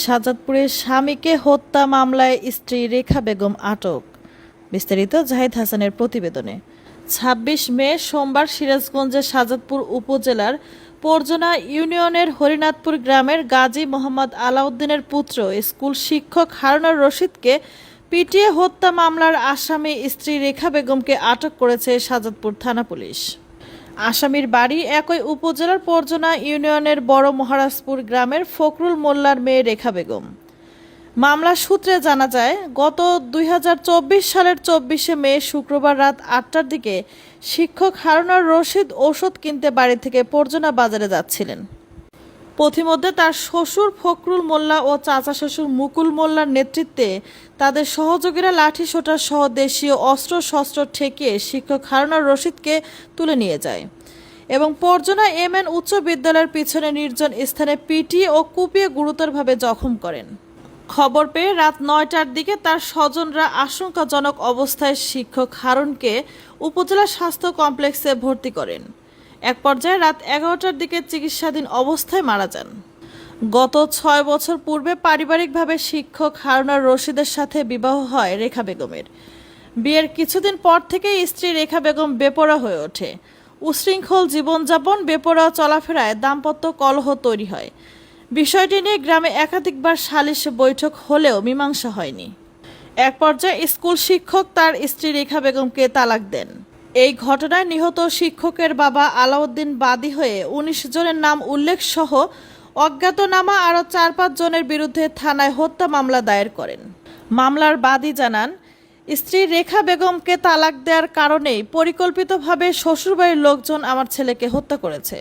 শাহজাদপুরে স্বামীকে হত্যা মামলায় স্ত্রী রেখা বেগম আটক। বিস্তারিত জাহিদ হাসানের প্রতিবেদনে। ২৬ মে সোমবার সিরাজগঞ্জের শাহজাদপুর উপজেলার পরজনা ইউনিয়নের হরিনাথপুর গ্রামের গাজী মোহাম্মদ আলাউদ্দিনের পুত্র স্কুল শিক্ষক হারুনুর রশিদকে পিটিয়ে হত্যা মামলার আসামি স্ত্রী রেখা বেগমকে আটক করেছে শাহজাদপুর থানা পুলিশ। আসামির বাড়ি একই উপজেলার পরজনা ইউনিয়নের বড় মহারাজপুর গ্রামের ফখরুল মোল্লার মেয়ে রেখা বেগম। মামলার সূত্রে জানা যায়, গত ২০২৪ সালের ২৪শে মে শুক্রবার রাত ৮টার দিকে শিক্ষক হারুনুর রশিদ ওষুধ কিনতে বাড়ি থেকে পরজনা বাজারে যাচ্ছিলেন। পথিমধ্যে তার শ্বশুর ফখরুল মোল্লা ও চাচা শ্বশুর মুকুল মোল্লার নেতৃত্বে তাদের সহযোগীরা লাঠিসোঁটা সহ দেশীয় অস্ত্রশস্ত্র ঠেকিয়ে শিক্ষক হারুনুর রশিদকে তুলে নিয়ে যায় এবং পরজনা এমএন উচ্চ বিদ্যালয়ের পিছনে নির্জন স্থানে পিটিয়ে ও কুপিয়ে গুরুতরভাবে জখম করেন। খবর পেয়ে রাত ৯টার দিকে তার স্বজনরা আশঙ্কাজনক অবস্থায় শিক্ষক হারুনকে উপজেলা স্বাস্থ্য কমপ্লেক্সে ভর্তি করেন। এক পর্যায়ে রাত ১১টার দিকে চিকিৎসাধীন অবস্থায় মারা যান। গত ৬ বছর পূর্বে পারিবারিকভাবে শিক্ষক হারুনুর রশিদের সাথে বিবাহ হয় রেখা বেগমের। বিয়ের কিছুদিন পর থেকেই স্ত্রী রেখা বেগম বেপরোয়া হয়ে ওঠে। উশৃঙ্খল জীবনযাপন, বেপরোয়া চলাফেরায় দাম্পত্য কলহ তৈরি হয়। বিষয়টি নিয়ে গ্রামে একাধিকবার সালিশ বৈঠক হলেও মীমাংসা হয়নি। এক পর্যায়ে স্কুল শিক্ষক তার স্ত্রী রেখা বেগমকে তালাক দেন। এই ঘটনায় নিহত শিক্ষকের বাবা আলাউদ্দিন বাদী হয়ে ১৯ জনের নাম উল্লেখ সহ অজ্ঞাতনামা আরও ৪-৫ জনের বিরুদ্ধে থানায় হত্যা মামলা দায়ের করেন। মামলার বাদী জানান, স্ত্রী রেখা বেগমকে তালাক দেওয়ার কারণেই পরিকল্পিতভাবে শ্বশুরবাড়ির লোকজন আমার ছেলেকে হত্যা করেছে।